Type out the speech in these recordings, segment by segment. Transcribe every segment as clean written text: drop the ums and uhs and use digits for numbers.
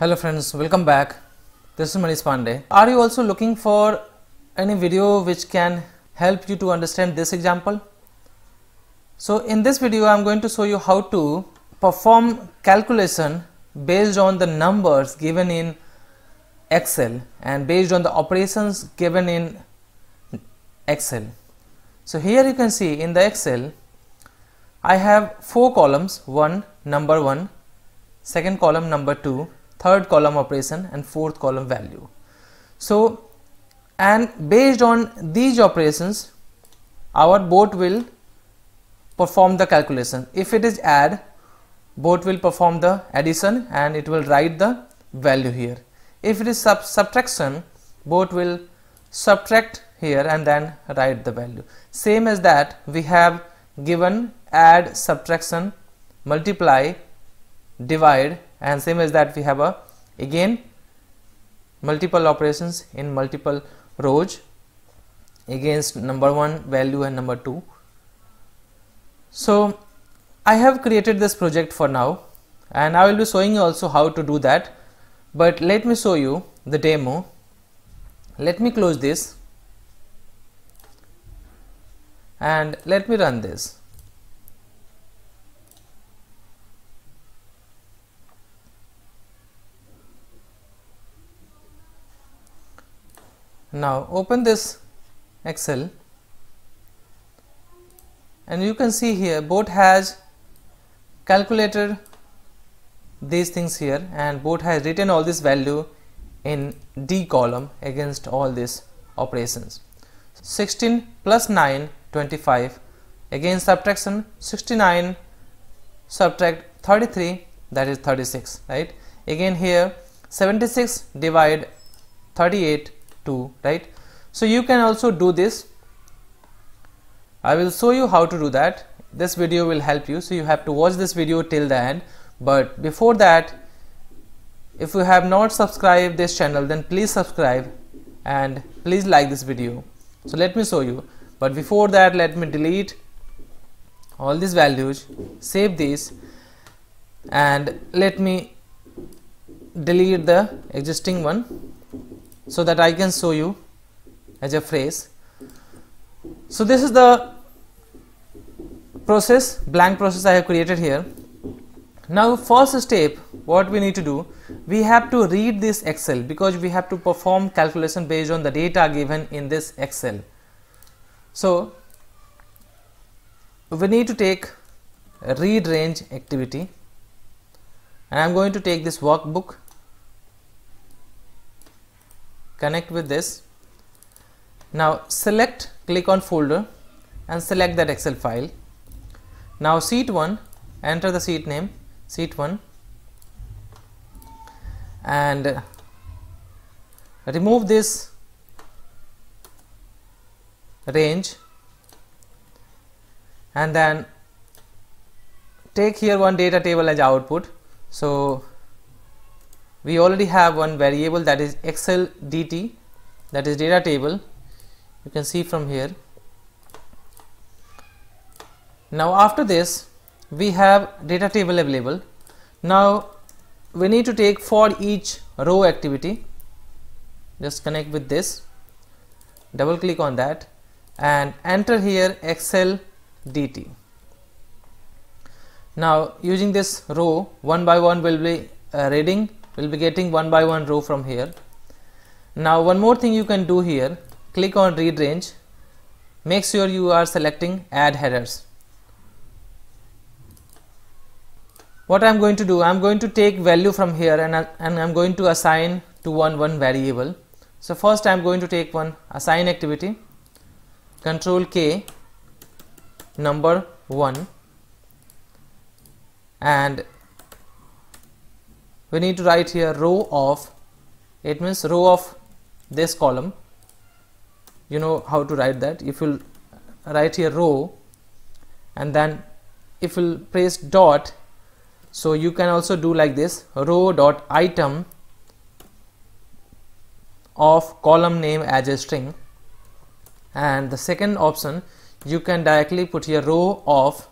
Hello friends, welcome back. This is Manish Pandey. Are you also looking for any video which can help you to understand this example? So in this video I am going to show you how to perform calculation based on the numbers given in Excel and based on the operations given in Excel. So here you can see in the Excel I have 4 columns, number 1, second column number 2, third column operation and fourth column value. So and based on these operations our bot will perform the calculation. If it is add, bot will perform the addition and it will write the value here. If it is subtraction, bot will subtract here and then write the value. Same as that we have given add, subtraction, multiply, divide, and same as that we have again multiple operations in multiple rows against number 1 value and number 2. So I have created this project for now and I will be showing you also how to do that, but let me show you the demo. Let me close this and let me run this. Now open this Excel and you can see here bot has calculated these things here and bot has written all this value in D column against all these operations. 16 plus 9, 25, again subtraction, 69 subtract 33, that is 36, right? Again here 76 divide 38, 2, right? So you can also do this. I will show you how to do that. This video will help you, so you have to watch this video till the end. But before that, if you have not subscribed this channel, then please subscribe and please like this video. So let me show you, but before that let me delete all these values, save these, and let me delete the existing one so that I can show you as a phrase. So this is the process, blank process I have created here. Now first step, what we need to do, we have to read this Excel because we have to perform calculation based on the data given in this Excel. So we need to take a read range activity and I am going to take this workbook, connect with this. Now select, click on folder and select that Excel file. Now sheet 1, enter the sheet name, sheet 1, and remove this range and then take here one data table as output. So we already have one variable, that is Excel DT, that is data table. You can see from here. Now after this we have data table available. Now we need to take for each row activity. Just connect with this, double click on that and enter here Excel DT. Now using this row, one by one will be reading, will be getting one by one row from here. Now one more thing you can do here, click on read range, make sure you are selecting add headers. What I am going to do, I am going to take value from here and I am going to assign to one variable. So first I am going to take one assign activity, control K, number 1, and we need to write here row of, it means row of this column. You know how to write that. If you write here row and then if you press dot, so you can also do like this, row dot item of column name as a string, and the second option you can directly put here row of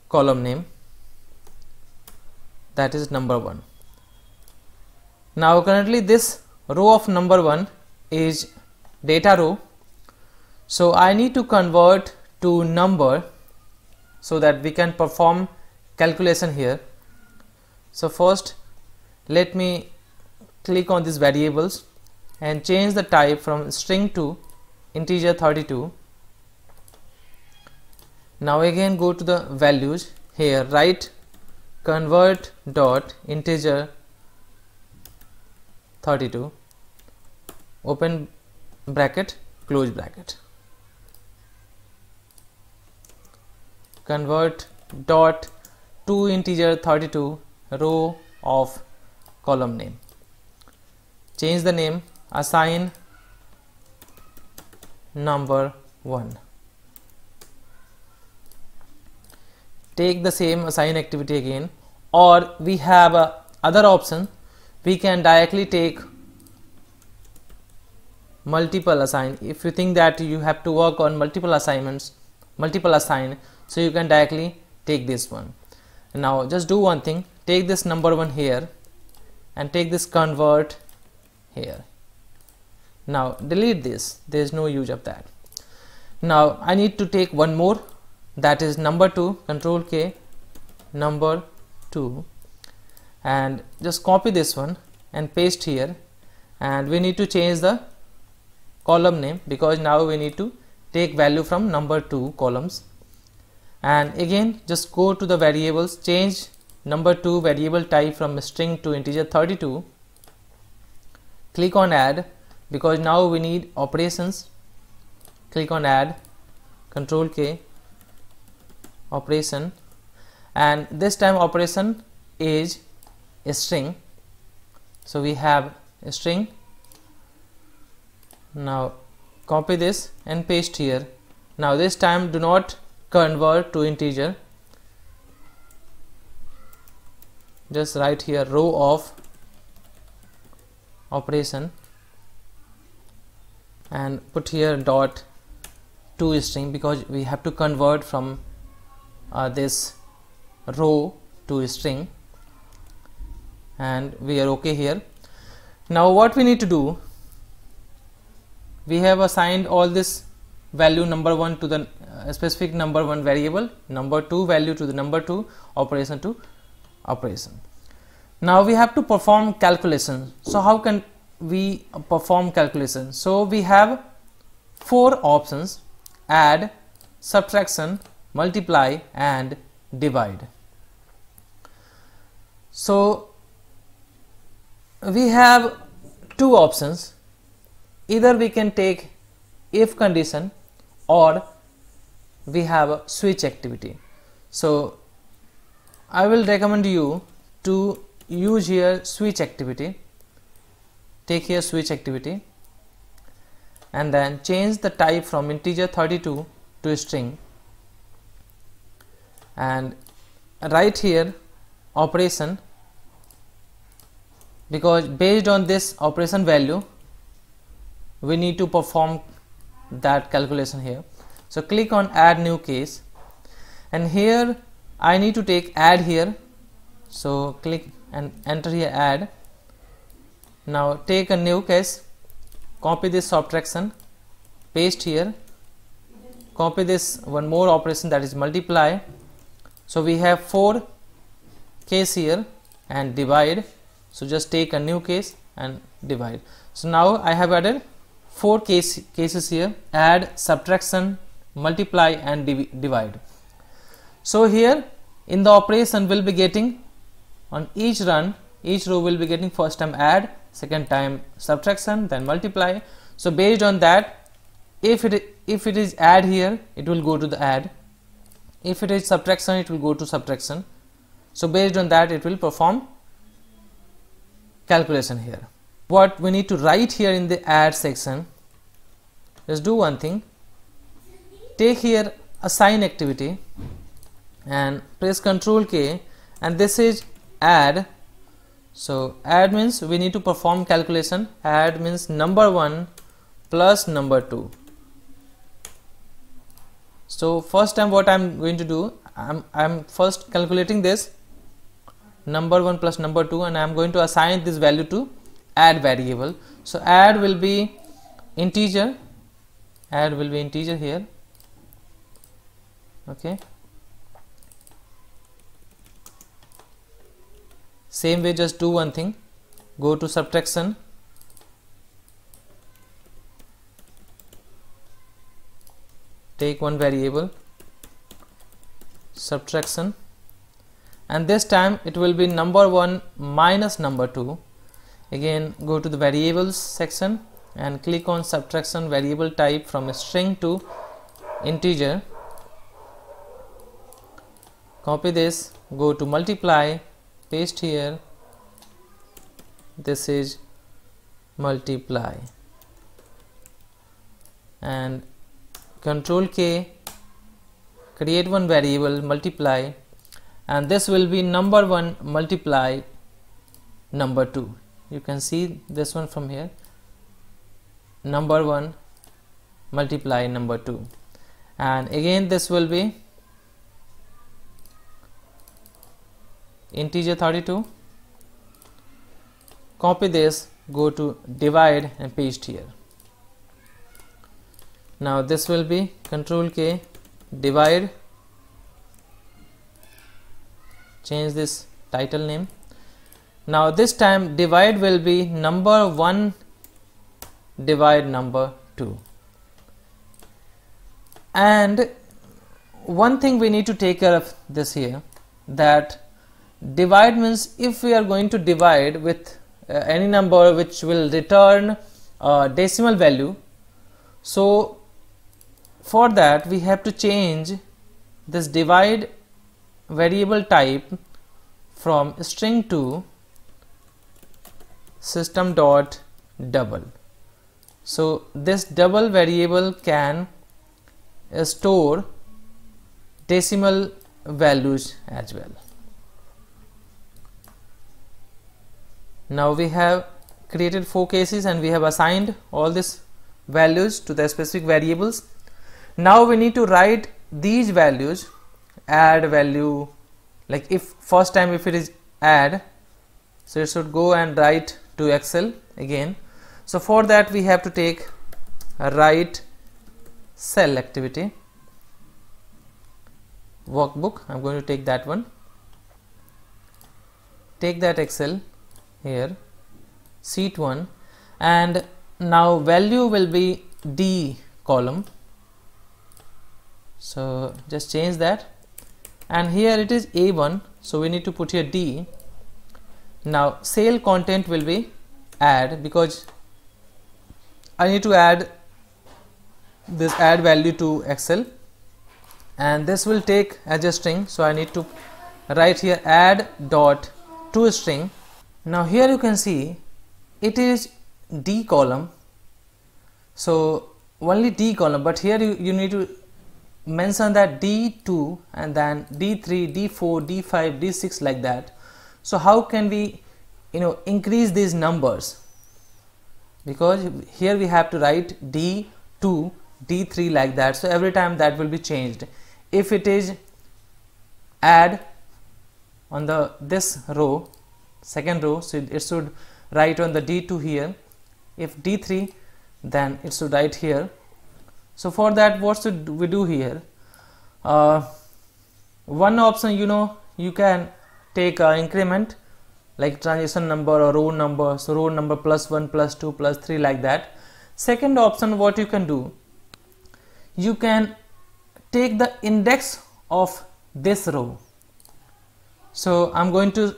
column name, that is number 1. Now currently this row of number 1 is data row, so I need to convert to number so that we can perform calculation here. So first let me click on these variables and change the type from string to integer 32. Now again go to the values, here write convert dot integer 32, open bracket, close bracket, convert dot to integer 32 row of column name, change the name, assign number 1. Take the same assign activity again, or we have other option, we can directly take multiple assign. If you think that you have to work on multiple assignments, multiple assign, so you can directly take this one. Now just do one thing, take this number 1 here and take this convert here. Now delete this, there is no use of that. Now I need to take one more, that is number 2, control K, number 2, and just copy this one and paste here, and we need to change the column name because now we need to take value from number 2 columns. And again just go to the variables, change number 2 variable type from string to integer 32, click on add because now we need operations, click on add, control K, operation, and this time operation is a string, so we have a string. Now copy this and paste here. Now this time do not convert to integer, just write here row of operation and put here dot to string because we have to convert from this row to string, and we are okay here. Now what we need to do, we have assigned all this value number 1 to the specific number 1 variable, number 2 value to the number 2, operation to operation. Now we have to perform calculation. So how can we perform calculation? So we have 4 options: add, subtraction, multiply and divide. So we have 2 options, either we can take if condition or we have a switch activity. So I will recommend you to use here switch activity. Take here switch activity and then change the type from integer 32 to string and write here operation, because based on this operation value we need to perform that calculation here. So click on add new case, and here I need to take add here, so click and enter here add. Now take a new case, copy this subtraction, paste here, copy this one more operation, that is multiply. So we have 4 case here and divide, so just take a new case and divide. So now I have added 4 cases here: add, subtraction, multiply and divide. So here in the operation we'll be getting on each run, each row will be getting first time add, second time subtraction, then multiply. So based on that, if it is add here, it will go to the add. If it is subtraction, it will go to subtraction. So based on that, it will perform calculation here. What we need to write here in the add section, just do one thing, take here assign activity and press Ctrl K, and this is add. So add means we need to perform calculation. Add means number 1 plus number 2. So first time what I'm going to do, I'm first calculating this number 1 plus number 2, and I'm going to assign this value to add variable. So add will be integer, here. Okay, same way, just do one thing, go to subtraction, take one variable subtraction, and this time it will be number 1 minus number 2. Again, go to the variables section and click on subtraction variable type from string to integer. Copy this, go to multiply, paste here, this is multiply, and Control K, create one variable multiply, and this will be number 1 multiply number 2. You can see this one from here, number 1 multiply number 2, and again this will be integer 32. Copy this, go to divide and paste here. Now this will be Control K, divide, change this title name. Now this time divide will be number 1 divide number 2. And one thing we need to take care of this here, that divide means if we are going to divide with any number which will return a decimal value, so for that we have to change this divide variable type from string to system.double. So this double variable can store decimal values as well. Now we have created 4 cases and we have assigned all these values to the specific variables. Now we need to write these values, add value, like if first time if it is add, so it should go and write to Excel again. So for that we have to take a write cell activity workbook. I'm going to take that one, take that Excel here, sheet 1, and now value will be D column. So just change that, and here it is A1, so we need to put here D. Now cell content will be add, because I need to add this add value to Excel, and this will take as a string, so I need to write here add dot to string. Now here you can see it is D column, so only D column, but here you need to mention that D2 and then D3, D4, D5, D6 like that. So how can we increase these numbers, because here we have to write D2, D3 like that, so every time that will be changed. If it is add on the this row, second row, so it should write on the D2 here. If D3, then it should write here. So for that, what should we do here? One option, you can take increment like transition number or row number, so row number +1, +2, +3 like that. Second option, what you can do, you can take the index of this row. So I'm going to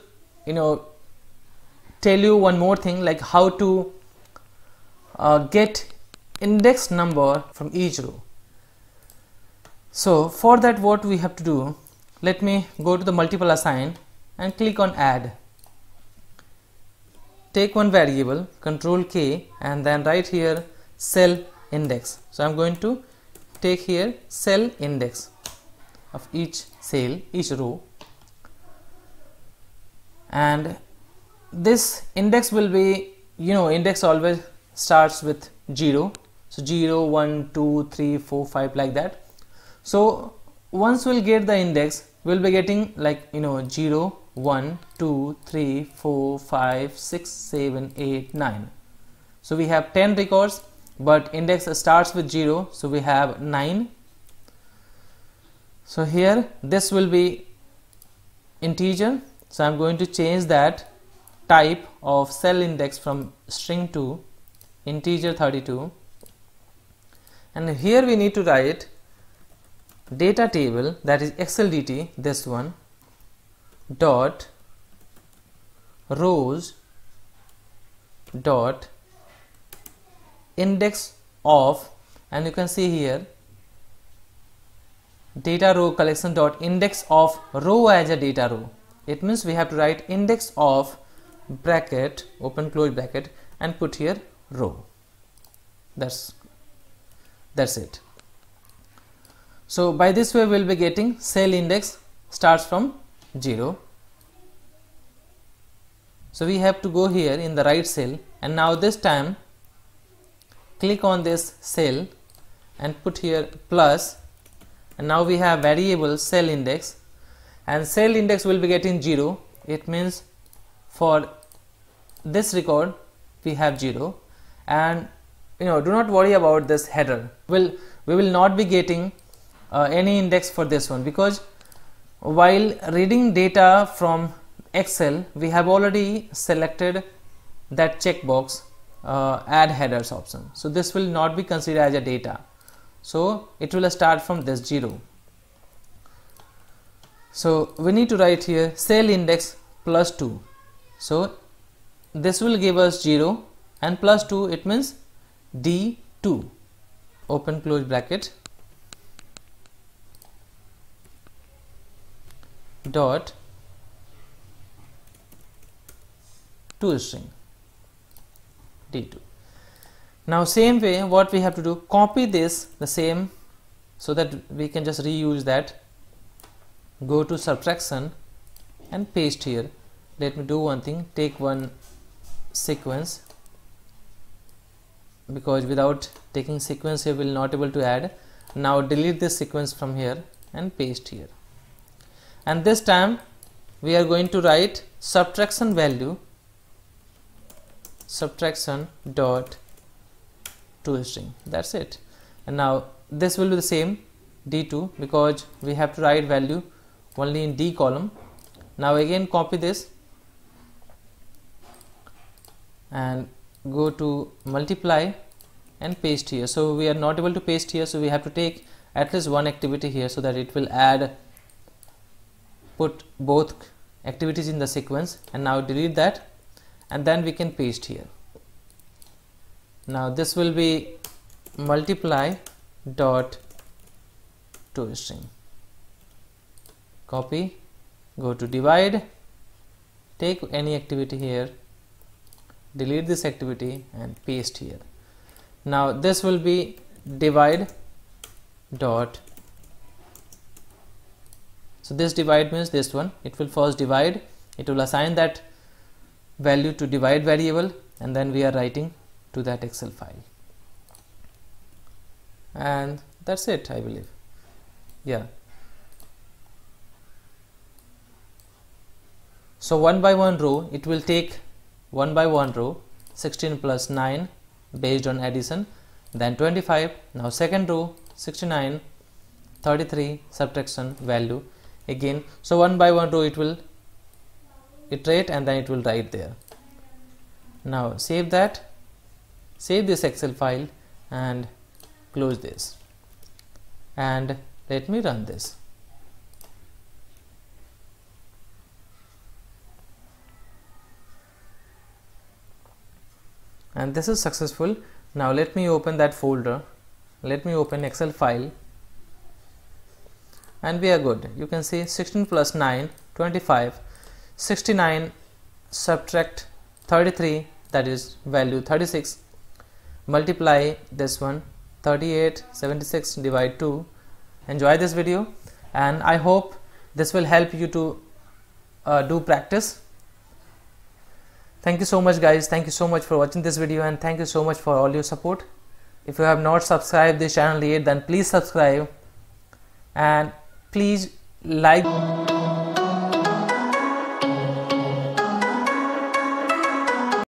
tell you one more thing, like how to get index number from each row. So for that, what we have to do, let me go to the multiple assign and click on add. Take one variable, Control K, and then write here cell index. So I'm going to take here cell index of each cell, each row, and this index will be, index always starts with 0, so 0, 1, 2, 3, 4, 5 like that. So once we'll get the index, we'll be getting like 0, 1 2 3 4 5 6 7 8 9. So we have 10 records, but index starts with 0, so we have 9. So here this will be integer, so I'm going to change that type of cell index from string to integer 32, and here we need to write data table, that is XLDT, this one, dot rows dot index of, and you can see here data row collection dot index of row as a data row. It means we have to write index of bracket, open close bracket, and put here row. That's it. So by this way we will be getting cell index starts from 0. So we have to go here in the right cell, and now this time click on this cell and put here plus, and now we have variable cell index, and cell index will be getting 0. It means for this record we have 0, and do not worry about this header. We will not be getting any index for this one, because while reading data from Excel we have already selected that checkbox add headers option, so this will not be considered as a data, so it will start from this 0. So we need to write here cell index plus 2, so this will give us 0, and plus 2, it means D2, open close bracket, dot toString D2. Now same way what we have to do, copy this the same so that we can just reuse that. Go to subtraction and paste here. Let me do one thing, take one sequence, because without taking sequence here we will not able to add. Now delete this sequence from here and paste here, and this time we are going to write subtraction value, subtraction dot toString. That's it. And now this will be the same D2, because we have to write value only in D column. Now again copy this and go to multiply and paste here. So we are not able to paste here, so we have to take at least one activity here so that it will put both activities in the sequence, and now delete that, and then we can paste here. Now this will be multiply dot toString. Copy, go to divide, take any activity here, delete this activity and paste here. Now this will be divide dot, so this divide means this one, it will first divide, it will assign that value to divide variable, and then we are writing to that Excel file, and that's it, I believe. Yeah. So one by one row, it will take one by one row, 16 plus 9 based on addition, then 25. Now second row, 69, 33, subtraction value again. So one by one row it will iterate, and then it will write there. Now save that, save this Excel file and close this, and let me run this. And this is successful. Now let me open that folder, let me open Excel file, and we are good. You can see 16 plus 9, 25, 69 subtract 33, that is value 36, multiply this one 38, 76, divide 2. Enjoy this video, and I hope this will help you to do practice. Thank you so much guys, thank you so much for watching this video, and thank you so much for all your support. If you have not subscribed this channel yet, then please subscribe, and please like